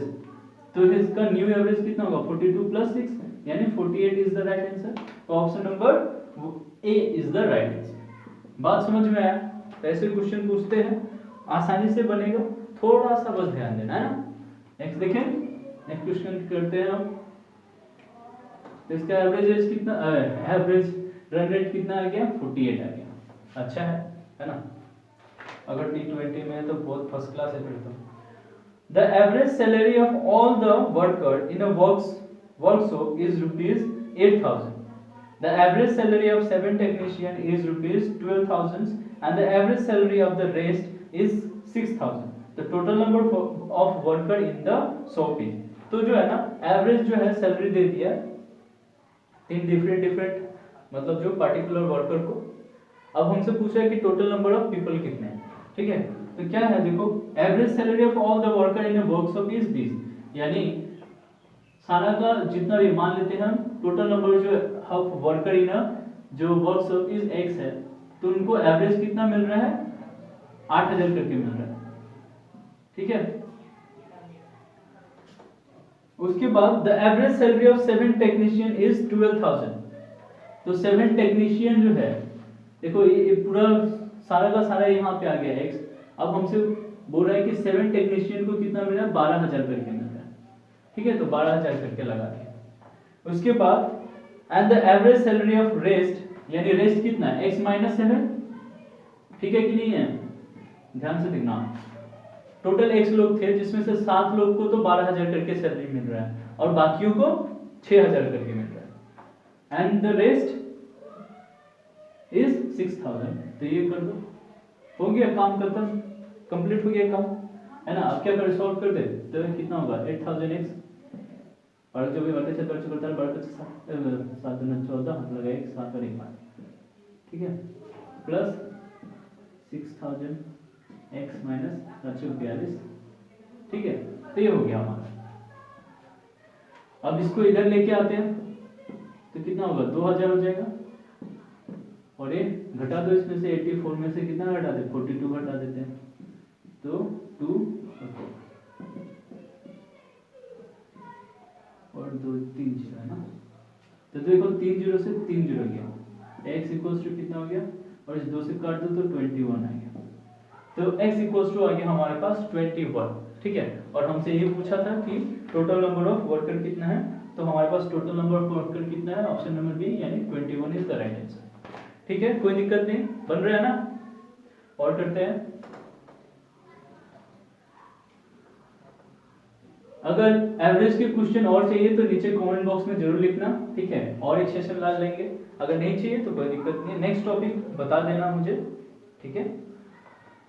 तो इसका न्यू एवरेज कितना होगा 42 + 6 यानी 48 इज द राइट आंसर। तो option number A is the right answer. बात समझ में आया? ऐसे क्वेश्चन पूछते हैं, आसानी से बनेगा, थोड़ा सा बस ध्यान देना है ना। नेक्स्ट देखें, नेक्स्ट क्वेश्चन करते हैं हम। तो इसका एवरेज कितना, एवरेज रन रेट कितना आ गया 48 आ गया। अच्छा है ना। अगर T20 में है तो बहुत फर्स्ट क्लास है फिर तो। The average salary of all the worker in a workshop is rupees 8,000. The average salary of 7 technician is rupees 12,000 and the average salary of the rest is 6,000. The total number of worker in the shop is, तो जो है ना average जो है salary दे दिया तीन different मतलब जो पार्टिकुलर वर्कर को। अब हमसे पूछा है कि टोटल नंबर ऑफ पीपल कितने हैं। ठीक है, तो क्या है देखो, average salary of all the worker in a workshop is this, यानी सारा का जितना भी मान लेते हैं हम, टोटल नंबर जो ऑफ वर्कर इन अ जो वर्कशॉप इज x है, तो उनको एवरेज कितना मिल रहा है 8,000 करके मिल रहा है। ठीक है, उसके बाद the average salary of 7 technician is 12,000। तो 7 टेक्नीशियन जो है देखो ये पूरा सारा का सारा यहाँ पे आ गया x। अब हमसे बोल रहा है कि 7 टेक्नीशियन को कितना मिल रहा है 12,000 करके मिल रहा है। ठीक है, तो 12,000 करके लगा दिया। उसके बाद and the average salary of rest, यानी रेस्ट कितना है x - 7। ठीक है कि नहीं है, ध्यान से देखना। टोटल x लोग थे जिसमें से 7 लोग को तो 12,000 करके सैलरी मिल रहा है और बाकियों को 6,000 करके मिल रहा है। And the rest is 6,000। तो ये कर दो, हो गया काम खत्म, कंप्लीट हो गया काम, है ना। अब क्या करें, सॉल्व कर दे, तो कितना होगा 8,000x और जो भी वर्ग से कर चुका है वर्ग से 7 × 14 हाथ लगा 1 7 और 1 5। ठीक है, प्लस 6,000x माइनस 742। ठीक है, तो ये हो गया हमारा। अब इसको इधर लेके आते हैं तो कितना होगा 2,000 हो जाएगा और ये घटा दो इसमें से 84 में से कितना घटा दे 42 घटा देते हैं, तो 2 और 2 3 0 है ना। तो देखो 3 0 से 3 0 गया, x इक्वल्स टू कितना हो गया, और इस 2 से काट दो तो 21 आ गया। तो x इक्वल्स टू आ गया हमारे पास 21। ठीक है, और हमसे ये पूछा था कि टोटल नंबर ऑफ वर्कर कितना है, तो हमारे पास टोटल नंबर ऑफ वर्कर कितना है, ऑप्शन नंबर बी यानी 21 इज द राइट आंसर। ठीक है, कोई दिक्कत नहीं, बन रहा है ना। और करते हैं, अगर एवरेज के क्वेश्चन और चाहिए तो नीचे कमेंट बॉक्स में जरूर लिखना। ठीक है, और एक सेशन ला लेंगे, अगर नहीं चाहिए तो कोई दिक्कत नहीं, नेक्स्ट टॉपिक बता देना मुझे। ठीक है,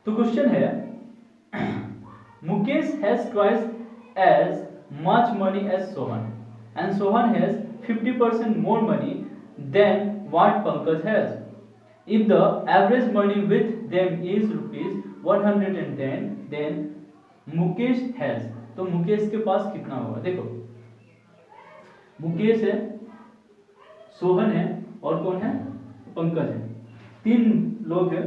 तो क्वेश्चन है Mukesh has twice as much money as Sohan and Sohan has 50% more money than what Pankaj has. If the average money with them is rupees 110, then Mukesh has, तो मुकेश के पास कितना होगा। देखो मुकेश है, सोहन है और कौन है पंकज है, 3 लोग हैं।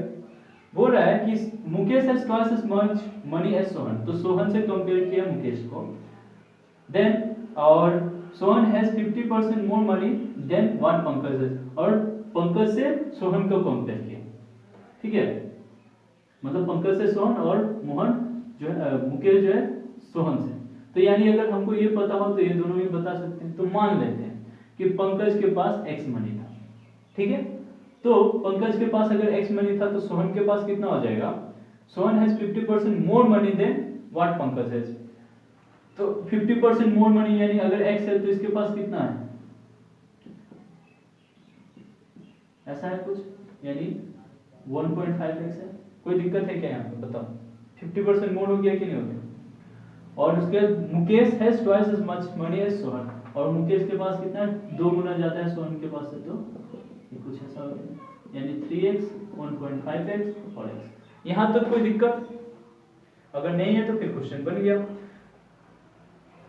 बोल रहा है कि Mukesh has twice as much money as Sohan, तो सोहन से कंपेयर किया मुकेश को, देन और Sohan has 50% more money than what Pankaj है, और पंकज से सोहन को कंपेयर किया, ठीक है, मतलब पंकज से सोहन और मोहन जो है मुकेश जो है सोहन से। तो यानी अगर हमको ये पता हो तो ये दोनों भी बता सकते हैं। तो मान लेते हैं कि पंकज के पास एक्स मनी था, ठीक है। तो पंकज के पास अगर एक्स मनी था तो सोहन के पास कितना हो जाएगा, Sohan has 50% more money than what Pankaj has. तो 50% मोर मनी यानी अगर एक्स है तो इसके पास कितना है, ऐसा है कुछ, यानी 1.5x है। कोई दिक्कत है क्या यहाँ पे बताओ, 50% मोर हो गया कि नहीं हो गया। और उसके बाद Mukesh has twice as much money as Sohan, और मुकेश के पास कितना है, 2 गुना ज्यादा है सोहन के पास से, तो ये कुछ ऐसा हो गया, यानी 3x 1.5x और x। यहां तक कोई दिक्कत, अगर नहीं है तो फिर क्वेश्चन बन गया।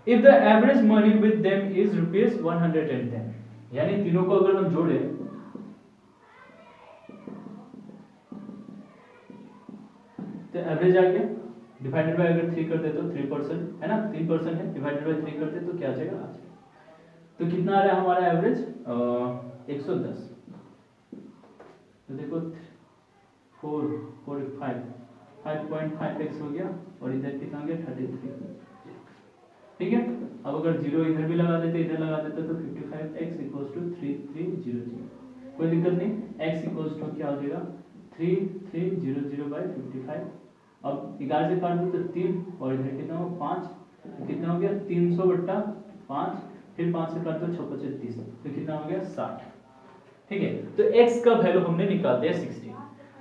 If the average money with them is ₹110, यानी तीनों को अगर हम जोड़े तो एवरेज आ गया, डिवाइडेड बाय अगर 3 कर दे तो 3% है ना, 3% है, डिवाइडेड बाय 3 करते तो क्या आ जाएगा, तो कितना आ रहा है हमारा एवरेज 110। तो देखो 5.5x हो गया, और इधर कितना हो गया 33, ठीक है। अब अगर 0 इधर भी लगा देते इधर लगा देते तो 55x = 3300। कोई दिक्कत नहीं, x = क्या हो जाएगा 3300/55। अब 11 से काट दो तो 3, और इधर कितना हो 5, तो कितना हो गया 300/5, फिर 5 से काट दो 6 × 30, तो कितना हो गया 60, ठीक है। तो x का वैल्यू हमने निकाल दिया 60।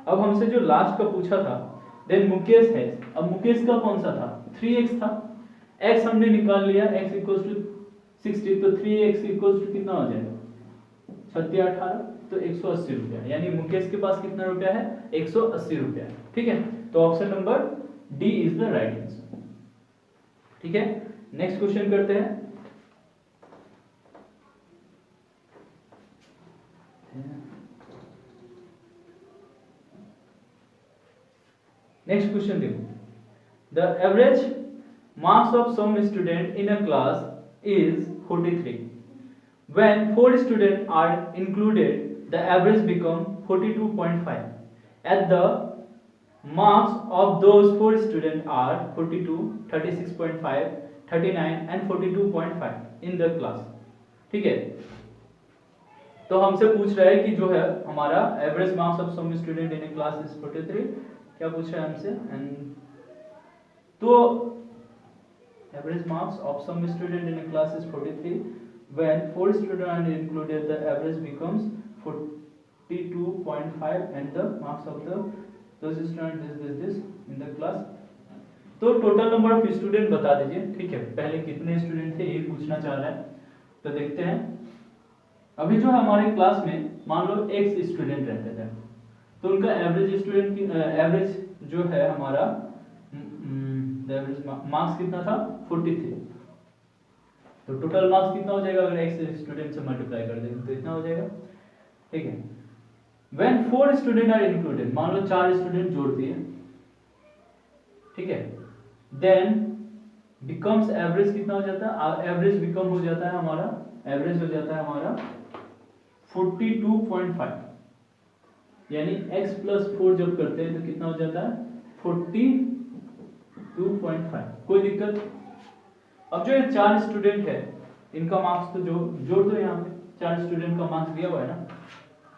अब हमसे जो लास्ट का पूछा था, देन मुकेश है, अब मुकेश का कौन सा था 3x था, x हमने निकाल लिया, x = 60, तो 3x = कितना हो जाएगा 36 18, तो 180 रुपया, यानी मुकेश के पास कितना रुपया है 180 रुपया, ठीक है। तो option number D is the right answer, ठीक है। नेक्स्ट क्वेश्चन करते हैं। नेक्स्ट क्वेश्चन देखो, the average marks of some student in a class is 43. When 4 students are included, the average become 42.5. At the marks of those 4 students are 42, 36.5, 39 and 42.5 in the class, ठीक है। तो हमसे पूछ रहा है कि जो है हमारा average marks of some student in a class is 43, क्या पूछ रहा है हमसे, एंड तो average marks of some student in a class is 43. When 4 students are included, the average becomes 42.5, and the marks of those students this in the class. तो total number of student बता दीजिए, ठीक है। पहले कितने student थे ये पूछना चाह रहा है, तो देखते हैं। अभी जो हमारे क्लास में मान लो x स्टूडेंट रहते थे, तो उनका एवरेज स्टूडेंट की एवरेज जो है हमारा एवरेज मार्क्स कितना था 43। तो टोटल मार्क्स कितना हो जाएगा अगर x स्टूडेंट से मल्टीप्लाई कर दें तो इतना हो जाएगा, ठीक है। व्हेन 4 स्टूडेंट आर इंक्लूडेड, मान लो 4 स्टूडेंट जोड़ दिए, ठीक है, देन बिकम्स एवरेज कितना हो जाता है, एवरेज बिकम हो जाता है हमारा, एवरेज हो जाता है हमारा 42.5, यानी x + 4 जब करते हैं तो कितना हो जाता है 42.5। कोई दिक्कत। अब जो ये 4 स्टूडेंट है इनका मार्क्स तो जो जोड़ दो, यहाँ पे 4 स्टूडेंट का मार्क्स दिया हुआ है ना,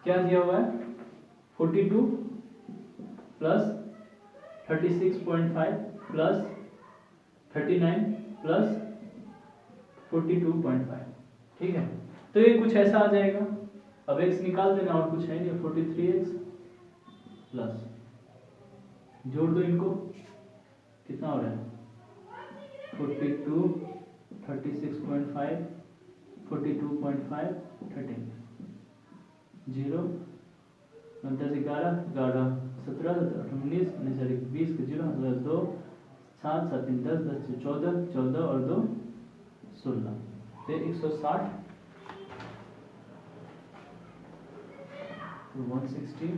क्या दिया हुआ है 42 + 36.5 + 39 + 42.5, ठीक है। तो ये कुछ ऐसा आ जाएगा। अब x निकाल देना और कुछ है नहीं, 43x प्लस जोड़ दो इनको, कितना हो रहा है 42 36.5 42.5 13 0 10 11 11 17 19 20 0 2 7 7 10 10 14 14 और 2 16, तो 160 160,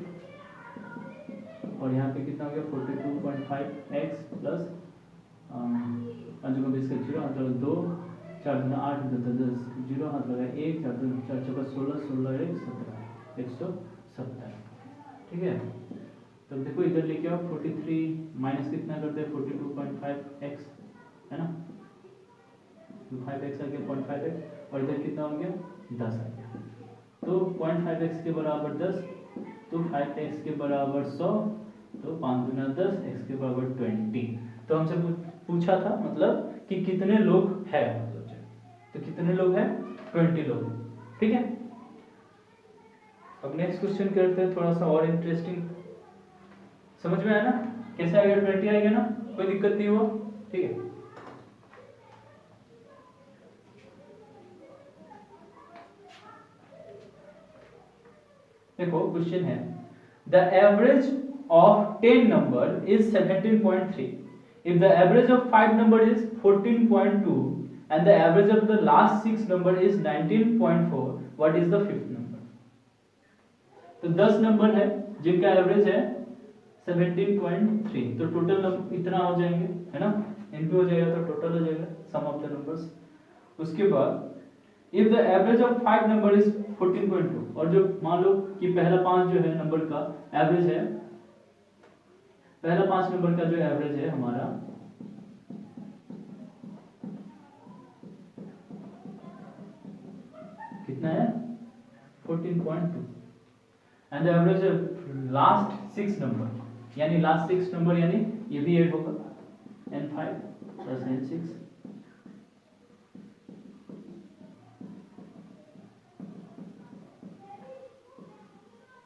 और यहाँ पे कितना हो गया 42.5x प्लस 5 को 20 का 0 हाथ लगा 2 4 8 10 0 हाथ लगा 1 4 4 16 16 1 17, 170, ठीक है। तो देखो इधर लेके आओ, 43 माइनस कितना करते हैं 42.5x, है ना, 5x आ गया 0.5x, और इधर कितना हो गया 10 आ गया। तो 0.5x के बराबर 10, तो 5x के बराबर 100, तो 5 गुना 10, x के बराबर 20। तो हमसे पूछा था मतलब कि कितने लोग हैं, मतलब तो कितने लोग हैं 20 लोग, ठीक है। अब नेक्स्ट क्वेश्चन करते हैं, थोड़ा सा और इंटरेस्टिंग, समझ में आया ना कैसे आएगा, 20 आएगा ना, कोई दिक्कत नहीं हुआ, ठीक है। देखो क्वेश्चन है, the average of 10 number is 17.3 if the average of 5 number is 14.2 and the average of the last 6 number is 19.4, what is the fifth number? तो 10 नंबर है जिनका एवरेज है 17.3, तो टोटल इतना हो जाएंगे, है ना, इनटू हो जाएगा तो टोटल हो जाएगा सम ऑफ द नंबर्स। उसके बाद if the average of 5 number is 14.2, और जो मान लो कि पहला 5 जो है नंबर का एवरेज है, पहला 5 नंबर का जो एवरेज है हमारा कितना है 14.2, and the average last 6 number, यानी लास्ट 6 नंबर यानी ये भी ऐड होगा n5 प्लस n6,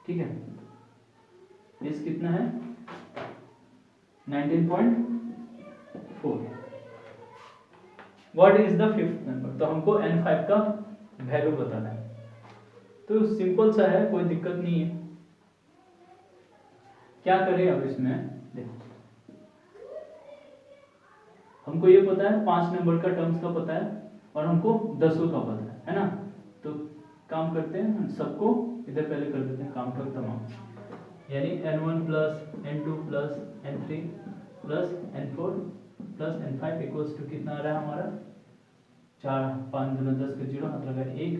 ठीक है। इस कितना है 19.4। What is the fifth number, तो हमको n5 का वैल्यू बताना है। तो सिंपल सा है, कोई दिक्कत नहीं है। क्या करें अब इसमें, देखो हमको ये पता है 5 नंबर का टर्म्स का पता है और हमको 10 का पता है ना। तो काम करते हैं, सबको इधर पहले कर देते हैं काउंटर तमाम, यानी n1 plus n2 plus n3 plus n4 plus n5 equals to कितना आ रहा है हमारा 4, 5 दूना 10 के 0, हाथ लगा 1,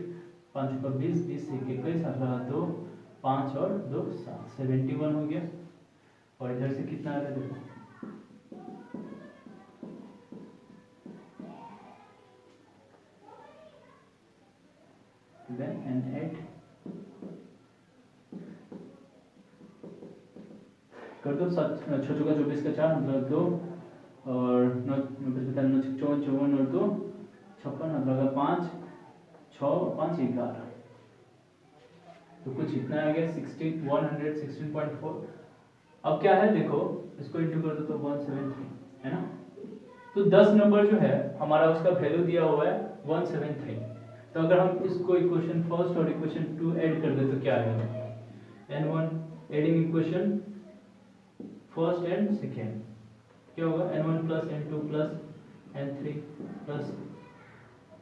5 का 20, 20 से 21, हाथ लगा 2, 5 और 2 7, 71 हो गया। और इधर से कितना आ रहा है देखो, then n8 कर दो, 7 6 का 24 का 4 मतलब 2, और 9 54 54 और 2 56, मतलब 5 6 और 5 11, तो कुछ इतना आ गया 116.4। अब क्या है देखो, इसको इंटू कर दो तो 173, है ना। तो 10 नंबर जो है हमारा उसका वैल्यू दिया हुआ है 173। तो अगर हम इसको इक्वेशन फर्स्ट और इक्वेशन 2 ऐड कर दे तो क्या आएगा, n1 adding equation first and second, क्या होगा n1 plus n2 plus n3 plus,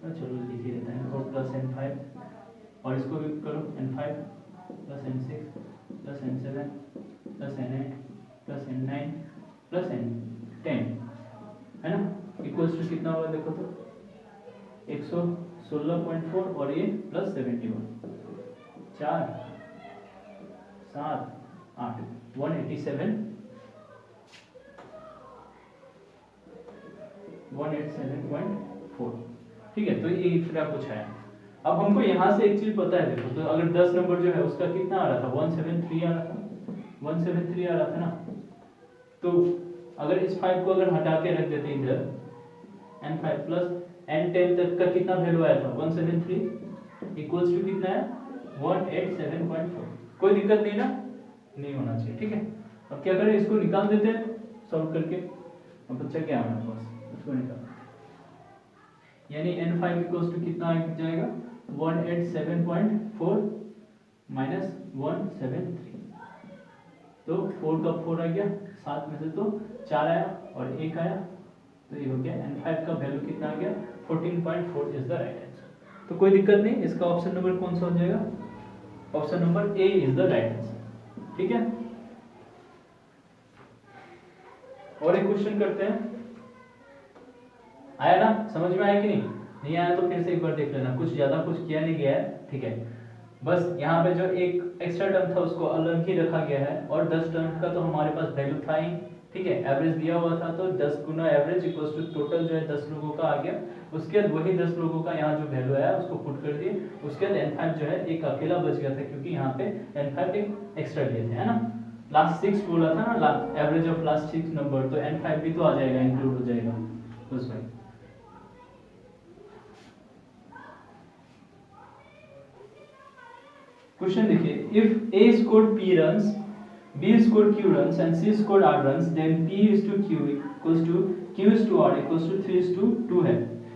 चलो लिख ही देते हैं, और प्लस n5, और इसको भी करो n5 plus n6 plus n7 plus n8 plus n9 plus n10, है ना, इक्वल्स टू कितना होगा देखो तो 116.4, और ये प्लस 71, 4 7 8 187.4, ठीक है। तो ये फिर पूछा है। अब हमको यहाँ से एक चीज पता है देखो, तो अगर 10 नंबर जो है उसका कितना आ रहा था 173 आ रहा था, 173 आ रहा था ना। तो अगर इस 5 को अगर हटा के रख देते इधर, n5 प्लस n10 तक का कितना वैल्यू आया था 173 इक्वल्स टू कितना है 187.4। कोई दिक्कत नहीं ना, नहीं होना चाहिए, ठीक है। अब क्या करें, इसको निकाल देते हैं सॉल्व करके। अब बच्चा क्या हमारे पास, इसको निकाल, यानी n5 इक्वल्स टू कितना आ जाएगा 187.4 माइनस 173, तो 4 का 4 आ गया, 7 में से तो 4 आया और 1 आया, तो ये हो गया n5 का वैल्यू कितना आ गया 14.4 इज द राइट आंसर। तो कोई दिक्कत नहीं, इसका ऑप्शन नंबर कौन सा हो जाएगा, option number A is the right answer, ठीक है। और एक क्वेश्चन करते हैं, आया ना, समझ में आया कि नहीं, नहीं आया तो फिर से एक बार देख लेना, कुछ ज्यादा कुछ किया नहीं गया है, ठीक है। बस यहाँ पे जो एक एक्स्ट्रा टर्म था उसको अलग ही रखा गया है, और 10 टर्म का तो हमारे पास वैल्यू था ही, ठीक है। एवरेज दिया हुआ था तो 10 गुना एवरेज इक्वल्स टू टोटल जो है 10 लोगों का आ गया। उसके बाद वही 10 लोगों का यहाँ जो वैल्यू आया उसको पुट कर दिए। उसके बाद N5 जो है एक अकेला बच गया था, क्योंकि यहाँ पे N5 एक एक्स्ट्रा लिए थे, है ना। लास्ट 6 बोला था ना, एवरेज ऑफ लास्ट 6 नंबर, तो N5 भी तो आ जाएगा, इंक्लूड हो जाएगा उसमें। क्वेश्चन देखिए, if A scored P runs, B scored Q runs and C scored R runs, then P is to Q equals to Q is to R equals to 3 is to 2 है।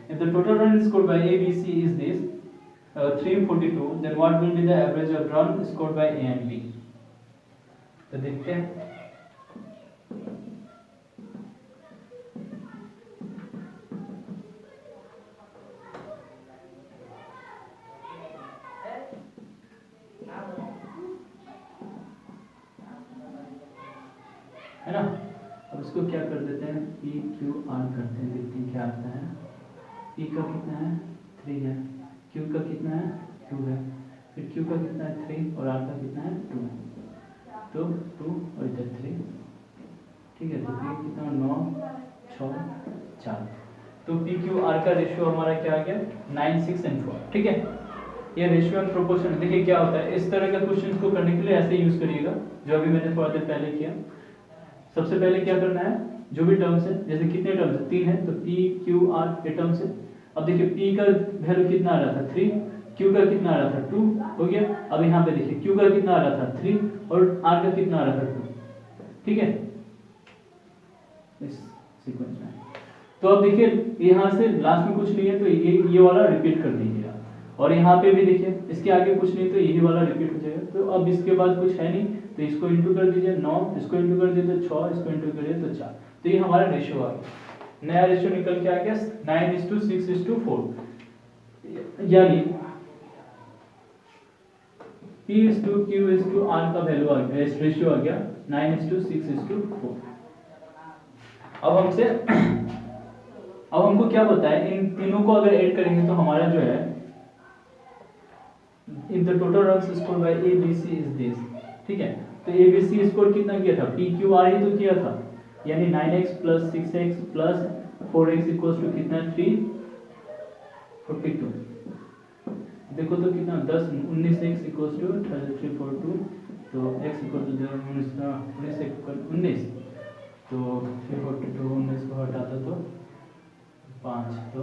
If the total run scored by A, B, C is this 342, then what will be the average of run scored by A and B? तो देखते हैं। है ना, अब इसको क्या कर देते हैं, P Q R करते हैं, देखते हैं क्या आता है। P का कितना है 3 है, Q का कितना है 2 है, फिर Q का कितना है 3 और R का कितना है 2, तो 2 और इधर 3, ठीक है। तो P कितना 9 6 4, तो P Q R का रेशियो हमारा क्या आ गया 9 6 and 4, ठीक है। ये रेशियो एंड प्रोपोर्शन, देखिए क्या होता है, इस तरह का क्वेश्चन को करने के लिए ऐसे यूज करिएगा जो अभी मैंने थोड़ा देर पहले किया। सबसे पहले क्या करना है, जो भी टर्म्स है, जैसे कितने टर्म्स है 3 है, तो P Q R ये टर्म्स है। अब देखिए P का वैल्यू कितना आ रहा था 3, Q का कितना आ रहा था 2, हो गया। अब यहाँ पे देखिए Q का कितना आ रहा था 3 और R का कितना आ रहा था 2, ठीक है, इस सीक्वेंस में। तो अब देखिए यहाँ से लास्ट में कुछ नहीं है, तो ये वाला रिपीट कर दीजिएगा, और यहाँ पे भी देखिए इसके आगे कुछ नहीं, तो यही वाला रिपीट हो जाएगा। तो अब इसके बाद कुछ है नहीं, तो इसको इंटू कर दीजिए 9, इसको इंटू कर दीजिए 6, इसको इंटू करिए तो 4, तो ये हमारा रेशियो आ गया। नया रेशियो निकल के आ गया 9:6:4, यानी P/Q/R का वैल्यू आ गया, इस रेशियो आ गया 9:6:4। अब हमको क्या पता है, इन तीनों को अगर ऐड करेंगे तो हमारा जो है in the total runs score bye A B C is this, ठीक है। तो A B C स्कोर कितना किया था, P Q R ही तो किया था, यानी 9x + 6x + 4x equals to कितना 342। देखो तो कितना 10 19x इक्वल्स टू 342, तो x इक्वल टू 19 तो 342 19 को हटा दो तो 5, तो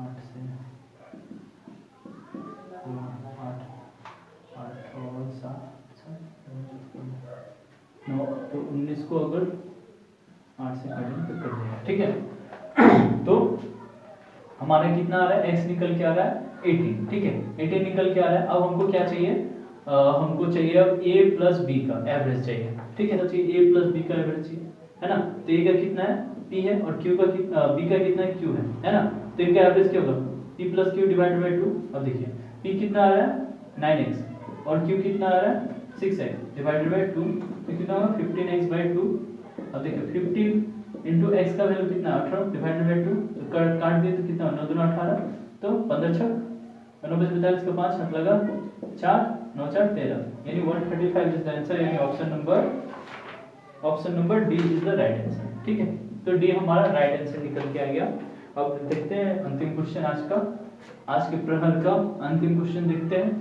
8 से 8 और 7 9, तो 19 को अगर 8 से काटें तो कट जाएगा, ठीक है। तो हमारा कितना आ रहा है, x निकल के आ रहा है 18, ठीक है, 18 निकल के आ रहा है। अब हमको क्या चाहिए, हमको चाहिए अब A + B का एवरेज चाहिए, ठीक है। तो चाहिए A + B का एवरेज चाहिए, है ना। तो A का कितना है P है, और Q का B का कितना है Q है ना। तो इनका एवरेज क्या होगा P + Q / 2। अब देखिए P कितना आ रहा है 9x और Q कितना आ रहा है 6x / 2, तो कितना होगा 15x/2। अब देखिए 15 x का वैल्यू कितना 18 / 2, तो काट दिए तो कितना 9 दूना 18, तो 15 6 9 5 45 का 5 हाथ लगा 4 9 4 13, यानी 135 इज द आंसर, यानी option number D is the right answer, ठीक है। तो डी हमारा राइट आंसर निकल के आ गया। अब देखते हैं अंतिम क्वेश्चन, आज के प्रहर का अंतिम क्वेश्चन देखते हैं।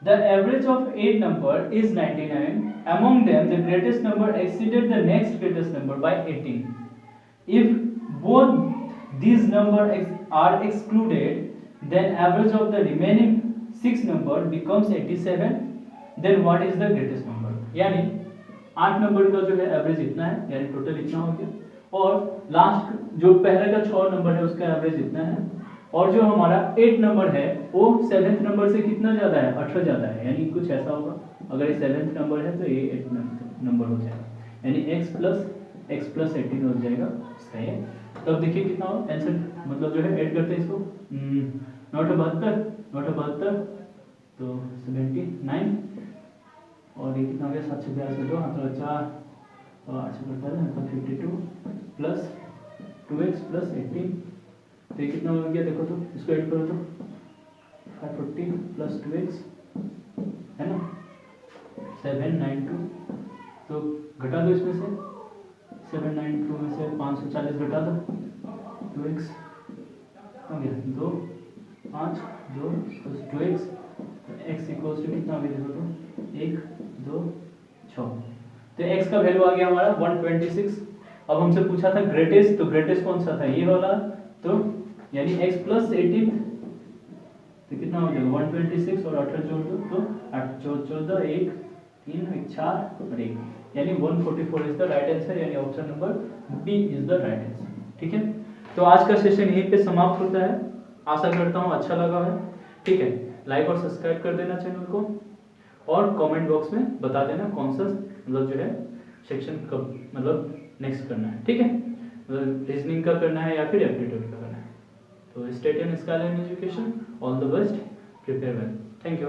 The average of 8 number is 99. Among them, the greatest number exceeded the next greatest number by 18. If both these numbers are excluded, then average of the remaining 6 number becomes 87. Then what is the greatest number? यानी 8 number का जो है average इतना है, यानी total इतना हो गया, और लास्ट जो पहले का 6 नंबर है उसका एवरेज इतना है, और जो हमारा 8 नंबर है वो 7th नंबर से कितना ज्यादा है 18 ज्यादा है, यानी कुछ ऐसा होगा। अगर ये 7th नंबर है तो ये 8 नंबर हो जाएगा, यानी x + 18 हो जाएगा, सही है। तो अब देखिए कितना हो आंसर, मतलब जो है ऐड करते हैं इसको 9 72 तो 79 और ये कितना हो गया 742 में 2 मतलब 4 अच्छा करता है मतलब 52 प्लस 2x प्लस 18, तो ये कितना हो गया देखो तो इसको ऐड करो तो 540 प्लस 2x है ना 792, तो घटा दो इसमें से 792 में से 540 घटा दो 2x हो गया 2 5 2 plus 2x, x equals to कितना हो गया देखो तो 1 2 6, तो x का वैल्यू आ गया हमारा 126। अब हमसे पूछा था ग्रेटेस्ट, तो ग्रेटेस्ट कौन सा था ये वाला, तो यानी x प्लस 18 तो कितना हो जाएगा 126 और 18 जोड़ दो तो 8 14 1 3 1 4 और 1 यानी 144 इज द राइट आंसर, यानी option number B is the right answer. ठीक है, तो आज का सेशन यहीं पे समाप्त होता है, आशा करता हूँ अच्छा लगा है। ठीक है, लाइक और सब्सक्राइब कर देना चैनल को और कमेंट बॉक्स में बता देना कौन सा मतलब जो है सेक्शन कब मतलब नेक्स्ट करना है। ठीक है, मतलब रीजनिंग का करना है या फिर एप्टीट्यूड का करना है। तो stay tuned skyline education, all the best, prepare well, thank you.